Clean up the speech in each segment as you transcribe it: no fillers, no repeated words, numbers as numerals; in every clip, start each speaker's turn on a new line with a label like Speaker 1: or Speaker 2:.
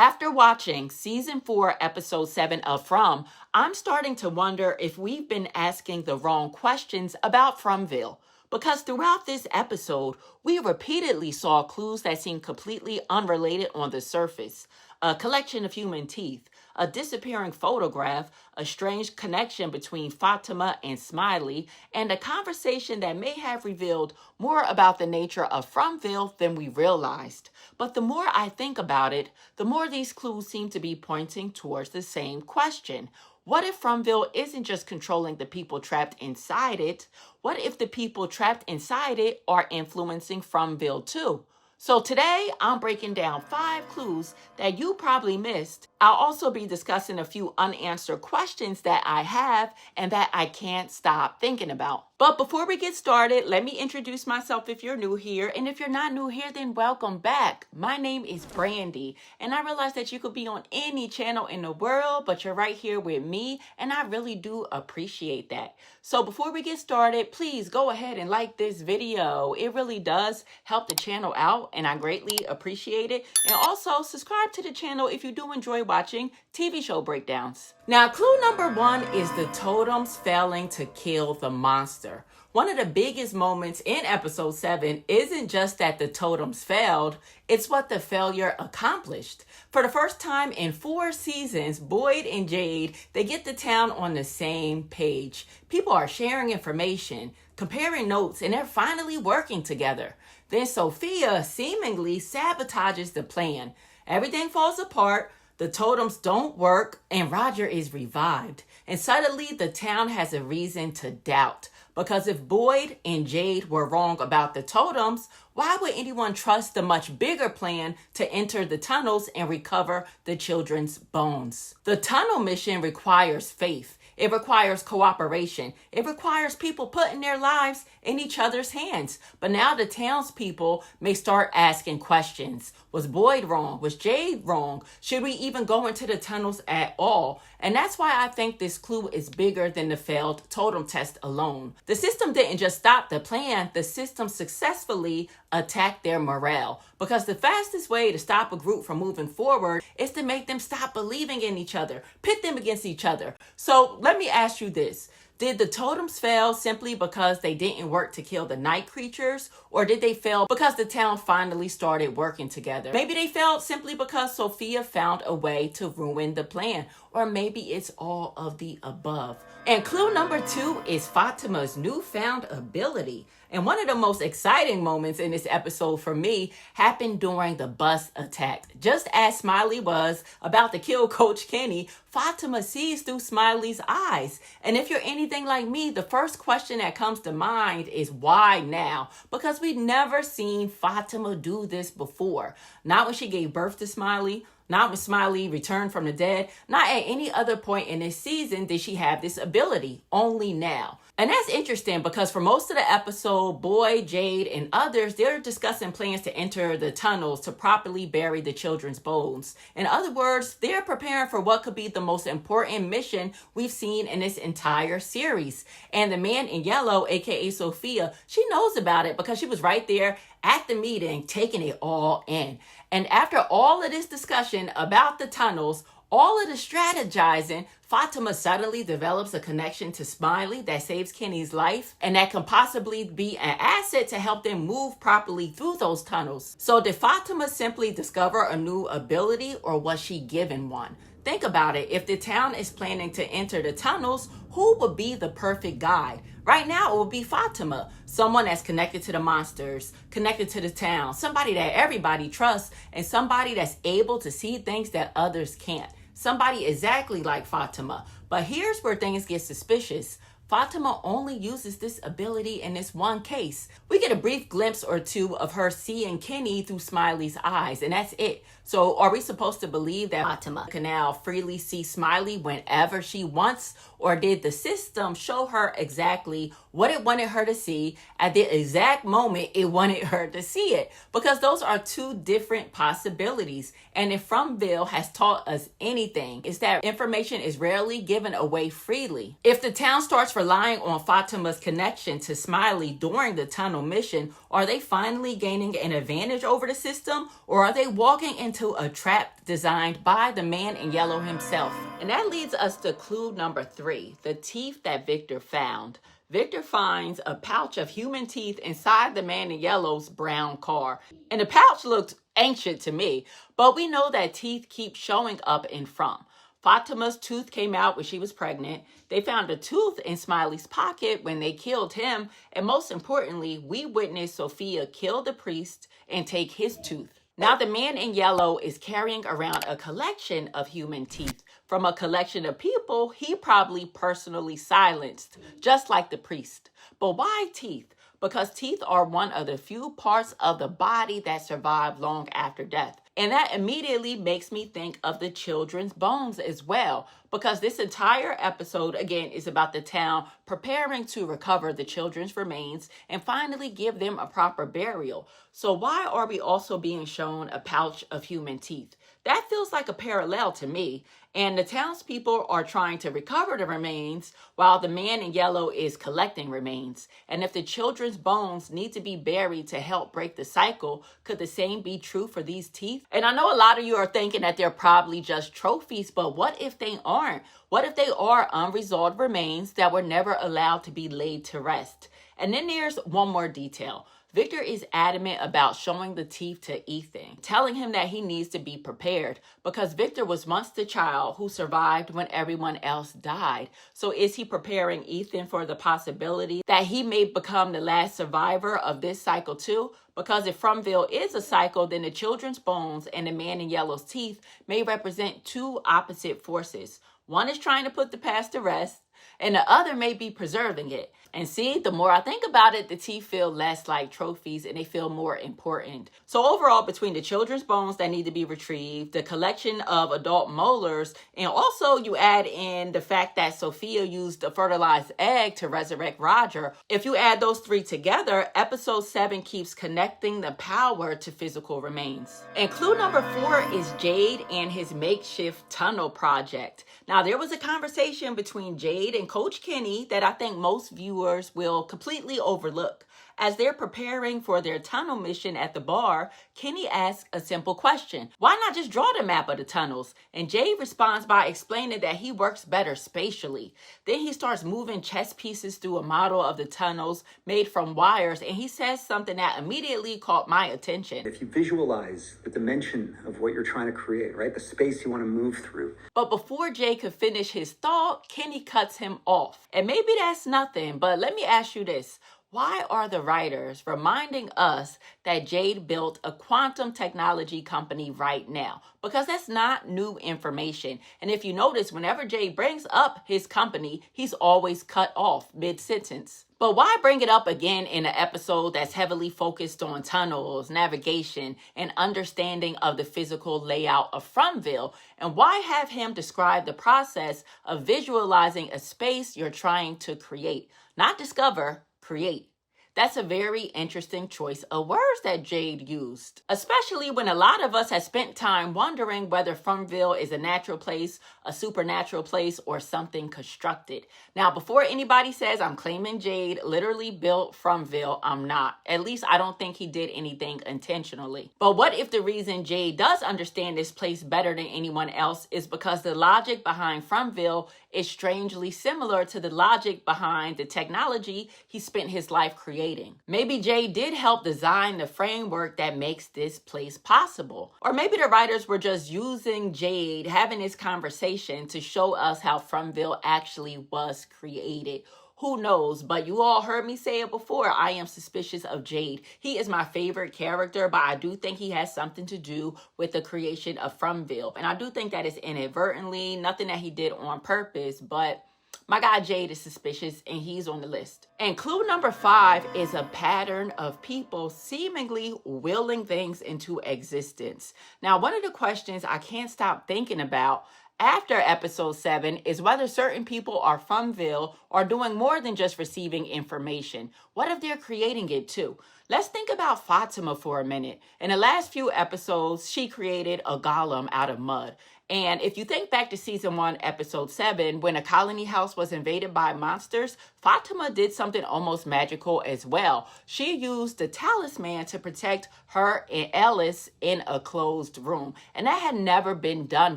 Speaker 1: After watching season 4, episode 7 of From, I'm starting to wonder if we've been asking the wrong questions about FROMVILLE. Because throughout this episode, we repeatedly saw clues that seemed completely unrelated on the surface. A collection of human teeth, a disappearing photograph, a strange connection between Fatima and Smiley, and a conversation that may have revealed more about the nature of FROMVILLE than we realized. But the more I think about it, the more these clues seem to be pointing towards the same question. What if FROMVILLE isn't just controlling the people trapped inside it? What if the people trapped inside it are influencing FROMVILLE too? So today, I'm breaking down 5 clues that you probably missed. I'll also be discussing a few unanswered questions that I have and that I can't stop thinking about. But before we get started, let me introduce myself if you're new here. And if you're not new here, then welcome back. My name is Brandi, and I realize that you could be on any channel in the world, but you're right here with me, and I really do appreciate that. So before we get started, please go ahead and like this video. It really does help the channel out, and I greatly appreciate it. And also subscribe to the channel if you do enjoy watching TV show breakdowns. Now, clue number 1 is the totems failing to kill the monster. One of the biggest moments in episode 7 isn't just that the totems failed, it's what the failure accomplished. For the first time in 4 seasons, Boyd and Jade, they get the town on the same page. People are sharing information, comparing notes, and they're finally working together. Then Sophia seemingly sabotages the plan. Everything falls apart, the totems don't work, and Roger is revived. And suddenly the town has a reason to doubt. Because if Boyd and Jade were wrong about the totems, why would anyone trust the much bigger plan to enter the tunnels and recover the children's bones? The tunnel mission requires faith. It requires cooperation. It requires people putting their lives in each other's hands. But now the townspeople may start asking questions. Was Boyd wrong? Was Jade wrong? Should we even go into the tunnels at all? And that's why I think this clue is bigger than the failed totem test alone. The system didn't just stop the plan. The system successfully attacked their morale. Because the fastest way to stop a group from moving forward is to make them stop believing in each other, pit them against each other. So let me ask you this. Did the totems fail simply because they didn't work to kill the night creatures? Or did they fail because the town finally started working together? Maybe they failed simply because Sophia found a way to ruin the plan. Or maybe it's all of the above. And clue number 2 is Fatima's newfound ability. And one of the most exciting moments in this episode for me happened during the bus attack. Just as Smiley was about to kill Coach Kenny, Fatima sees through Smiley's eyes. And if you're anything like me, the first question that comes to mind is why now? Because we've never seen Fatima do this before. Not when she gave birth to Smiley, not when Smiley returned from the dead, not at any other point in this season did she have this ability, only now. And that's interesting because for most of the episode, Boyd, Jade, and others, they're discussing plans to enter the tunnels to properly bury the children's bones. In other words, they're preparing for what could be the most important mission we've seen in this entire series. And the man in yellow, aka Sophia, she knows about it because she was right there at the meeting taking it all in. And after all of this discussion about the tunnels, all of the strategizing, Fatima suddenly develops a connection to Smiley that saves Kenny's life and that can possibly be an asset to help them move properly through those tunnels. So did Fatima simply discover a new ability or was she given one? Think about it. If the town is planning to enter the tunnels, who would be the perfect guide? Right now, it would be Fatima, someone that's connected to the monsters, connected to the town, somebody that everybody trusts, and somebody that's able to see things that others can't. Somebody exactly like Fatima. But here's where things get suspicious. Fatima only uses this ability in this one case. We get a brief glimpse or two of her seeing Kenny through Smiley's eyes, and that's it. So are we supposed to believe that Fatima can now freely see Smiley whenever she wants? Or did the system show her exactly what it wanted her to see at the exact moment it wanted her to see it? Because those are 2 different possibilities. And if FROMVILLE has taught us anything, it's that information is rarely given away freely. If the town starts relying on Fatima's connection to Smiley during the tunnel mission, are they finally gaining an advantage over the system, or are they walking into a trap designed by the man in yellow himself? And that leads us to clue number 3, the teeth that Victor found. Victor finds a pouch of human teeth inside the man in yellow's brown car. And the pouch looked ancient to me, but we know that teeth keep showing up in From. Fatima's tooth came out when she was pregnant. They found a tooth in Smiley's pocket when they killed him. And most importantly, we witnessed Sophia kill the priest and take his tooth. Now the man in yellow is carrying around a collection of human teeth from a collection of people he probably personally silenced, just like the priest. But why teeth? Because teeth are one of the few parts of the body that survive long after death. And that immediately makes me think of the children's bones as well, because this entire episode, again, is about the town preparing to recover the children's remains and finally give them a proper burial. So why are we also being shown a pouch of human teeth? That feels like a parallel to me. And the townspeople are trying to recover the remains while the man in yellow is collecting remains. And if the children's bones need to be buried to help break the cycle, could the same be true for these teeth? And I know a lot of you are thinking that they're probably just trophies, but what if they aren't? What if they are unresolved remains that were never allowed to be laid to rest? And then there's one more detail. Victor is adamant about showing the teeth to Ethan, telling him that he needs to be prepared because Victor was once the child who survived when everyone else died. So is he preparing Ethan for the possibility that he may become the last survivor of this cycle too? Because if FROMVILLE is a cycle, then the children's bones and the man in yellow's teeth may represent two opposite forces. One is trying to put the past to rest, and the other may be preserving it. And see, the more I think about it, the teeth feel less like trophies and they feel more important. So overall, between the children's bones that need to be retrieved, the collection of adult molars, and also you add in the fact that Sophia used a fertilized egg to resurrect Roger, if you add those three together, episode 7 keeps connecting the power to physical remains. And clue number 4 is Jade and his makeshift tunnel project. Now, there was a conversation between Jade and Coach Kenny that I think most viewers will completely overlook. As they're preparing for their tunnel mission at the bar, Kenny asks a simple question. Why not just draw the map of the tunnels? And Jade responds by explaining that he works better spatially. Then he starts moving chess pieces through a model of the tunnels made from wires, and he says something that immediately caught my attention.
Speaker 2: If you visualize the dimension of what you're trying to create, right? The space you want to move through.
Speaker 1: But before Jade could finish his thought, Kenny cuts him off. And maybe that's nothing, but let me ask you this. Why are the writers reminding us that Jade built a quantum technology company right now? Because that's not new information. And if you notice, whenever Jade brings up his company, he's always cut off mid-sentence. But why bring it up again in an episode that's heavily focused on tunnels, navigation, and understanding of the physical layout of FROMVILLE? And why have him describe the process of visualizing a space you're trying to create? Not discover, create. That's a very interesting choice of words that Jade used, especially when a lot of us have spent time wondering whether FROMVILLE is a natural place, a supernatural place, or something constructed. Now, before anybody says I'm claiming Jade literally built FROMVILLE, I'm not. At least I don't think he did anything intentionally. But what if the reason Jade does understand this place better than anyone else is because the logic behind FROMVILLE is strangely similar to the logic behind the technology he spent his life creating? Maybe Jade did help design the framework that makes this place possible. Or maybe the writers were just using Jade having this conversation to show us how FROMVILLE actually was created. Who knows? But you all heard me say it before. I am suspicious of Jade. He is my favorite character, but I do think he has something to do with the creation of FROMVILLE. And I do think that is inadvertently, nothing that he did on purpose, but my guy Jade is suspicious and he's on the list. And clue number 5 is a pattern of people seemingly willing things into existence. Now, one of the questions I can't stop thinking about after episode 7 is whether certain people are FROMVILLE or doing more than just receiving information. What if they're creating it too? Let's think about Fatima for a minute. In the last few episodes, she created a golem out of mud. And if you think back to season 1, episode 7, when a colony house was invaded by monsters, Fatima did something almost magical as well. She used the talisman to protect her and Ellis in a closed room. And that had never been done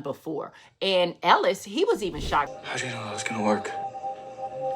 Speaker 1: before. And Ellis, he was even shocked.
Speaker 3: How do you know that was gonna work?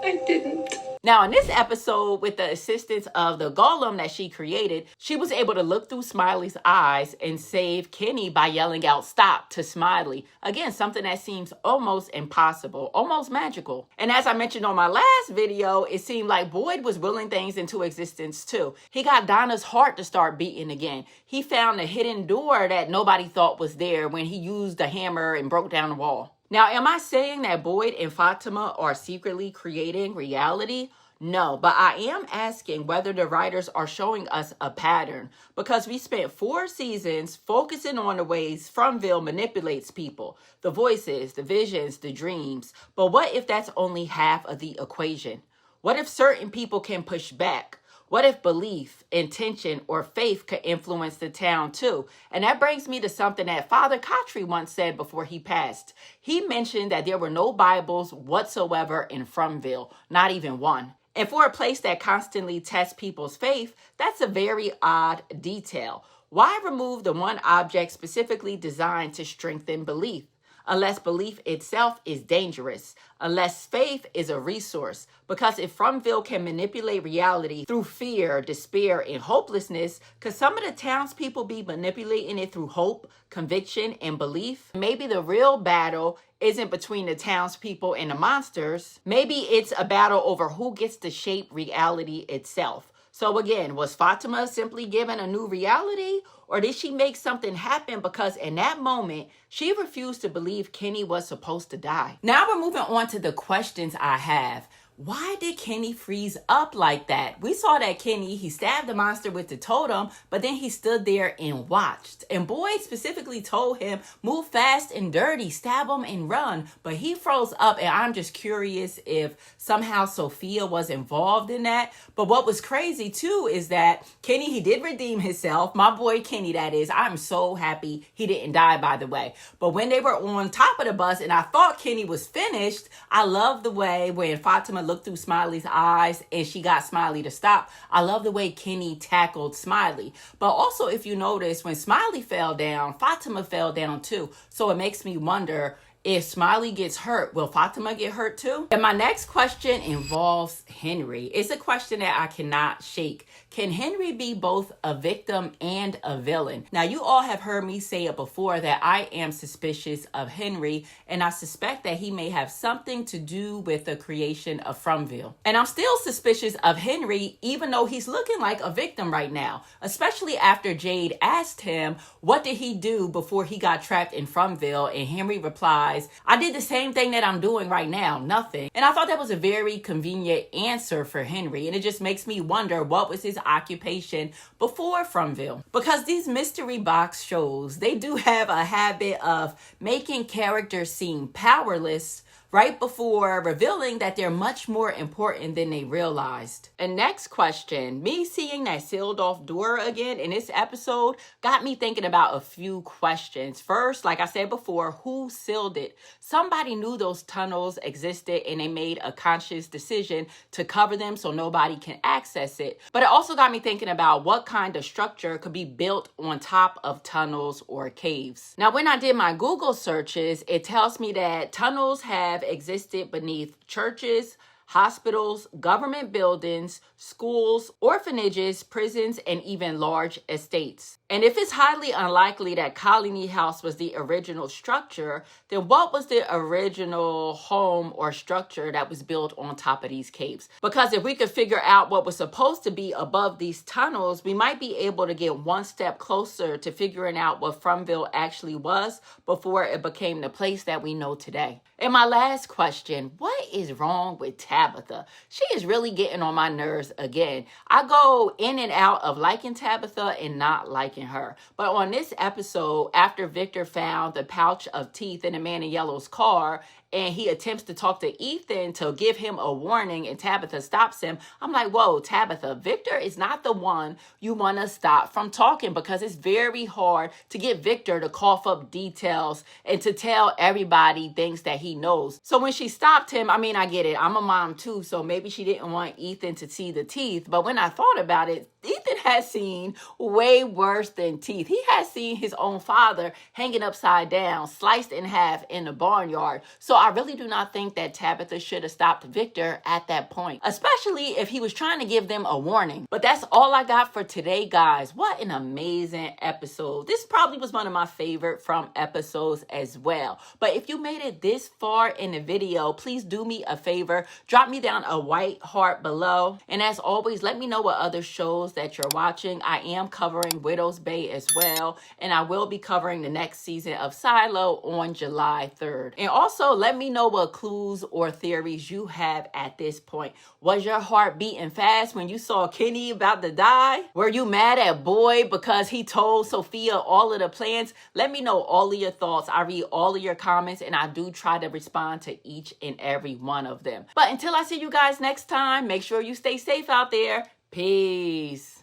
Speaker 4: I didn't.
Speaker 1: Now, in this episode, with the assistance of the golem that she created, she was able to look through Smiley's eyes and save Kenny by yelling out "stop" to Smiley. Again, something that seems almost impossible, almost magical. And as I mentioned on my last video, it seemed like Boyd was willing things into existence too. He got Donna's heart to start beating again. He found a hidden door that nobody thought was there when he used a hammer and broke down the wall. Now, am I saying that Boyd and Fatima are secretly creating reality? No, but I am asking whether the writers are showing us a pattern, because we spent 4 seasons focusing on the ways FROMVILLE manipulates people, the voices, the visions, the dreams. But what if that's only half of the equation? What if certain people can push back? What if belief, intention, or faith could influence the town too? And that brings me to something that Father Kotri once said before he passed. He mentioned that there were no Bibles whatsoever in FROMVILLE, not even one. And for a place that constantly tests people's faith, that's a very odd detail. Why remove the one object specifically designed to strengthen belief? Unless belief itself is dangerous, unless faith is a resource. Because if FROMVILLE can manipulate reality through fear, despair, and hopelessness, could some of the townspeople be manipulating it through hope, conviction, and belief? Maybe the real battle isn't between the townspeople and the monsters. Maybe it's a battle over who gets to shape reality itself. So again, was Fatima simply given a new reality? Or did she make something happen because in that moment, she refused to believe Kenny was supposed to die? Now we're moving on to the questions I have. Why did Kenny freeze up like that? We saw that Kenny, he stabbed the monster with the totem, but then he stood there and watched. And Boyd specifically told him, move fast and dirty, stab him and run. But he froze up, and I'm just curious if somehow Sophia was involved in that. But what was crazy too is that Kenny, he did redeem himself. My boy Kenny, that is. I'm so happy he didn't die, by the way. But when they were on top of the bus and I thought Kenny was finished, I love the way when Fatima looked through Smiley's eyes and she got Smiley to stop. I love the way Kenny tackled Smiley. But also, if you notice, when Smiley fell down, Fatima fell down too. So it makes me wonder, if Smiley gets hurt, will Fatima get hurt too? And my next question involves Henry. It's a question that I cannot shake. Can Henry be both a victim and a villain? Now, you all have heard me say it before that I am suspicious of Henry, and I suspect that he may have something to do with the creation of FROMVILLE. And I'm still suspicious of Henry, even though he's looking like a victim right now, especially after Jade asked him, what did he do before he got trapped in FROMVILLE? And Henry replies, I did the same thing that I'm doing right now, nothing. And I thought that was a very convenient answer for Henry. And it just makes me wonder, what was his occupation before FROMVILLE? Because these mystery box shows, they do have a habit of making characters seem powerless right before revealing that they're much more important than they realized. And next question, me seeing that sealed off door again in this episode got me thinking about a few questions. First, like I said before, who sealed it? Somebody knew those tunnels existed and they made a conscious decision to cover them so nobody can access it. But it also got me thinking about what kind of structure could be built on top of tunnels or caves. Now, when I did my Google searches, it tells me that tunnels have existed beneath churches, hospitals, government buildings, schools, orphanages, prisons, and even large estates. And if it's highly unlikely that Colony House was the original structure, then what was the original home or structure that was built on top of these caves? Because if we could figure out what was supposed to be above these tunnels, we might be able to get one step closer to figuring out what FROMVILLE actually was before it became the place that we know today. And my last question, what is wrong with Tabitha. She is really getting on my nerves again. I go in and out of liking Tabitha and not liking her. But on this episode, after Victor found the pouch of teeth in the man in yellow's car, and he attempts to talk to Ethan to give him a warning, and Tabitha stops him, I'm like, whoa, Tabitha, Victor is not the one you want to stop from talking, because it's very hard to get Victor to cough up details and to tell everybody things that he knows. So when she stopped him, I mean, I get it. I'm a mom too, so maybe she didn't want Ethan to see the teeth. But when I thought about it, Ethan has seen way worse than teeth. He has seen his own father hanging upside down, sliced in half in the barnyard. So I really do not think that Tabitha should have stopped Victor at that point, especially if he was trying to give them a warning. But that's all I got for today, guys. What an amazing episode. This probably was one of my favorite From episodes as well. But if you made it this far in the video, please do me a favor. Drop me down a white heart below. And as always, let me know what other shows that you're watching. I am covering Widow's Bay as well. And I will be covering the next season of Silo on July 3rd. And also, let me know what clues or theories you have at this point. Was your heart beating fast when you saw Kenny about to die? Were you mad at Boyd because he told Sophia all of the plans? Let me know all of your thoughts. I read all of your comments, and I do try to respond to each and every one of them. But until I see you guys next time, make sure you stay safe out there. Peace.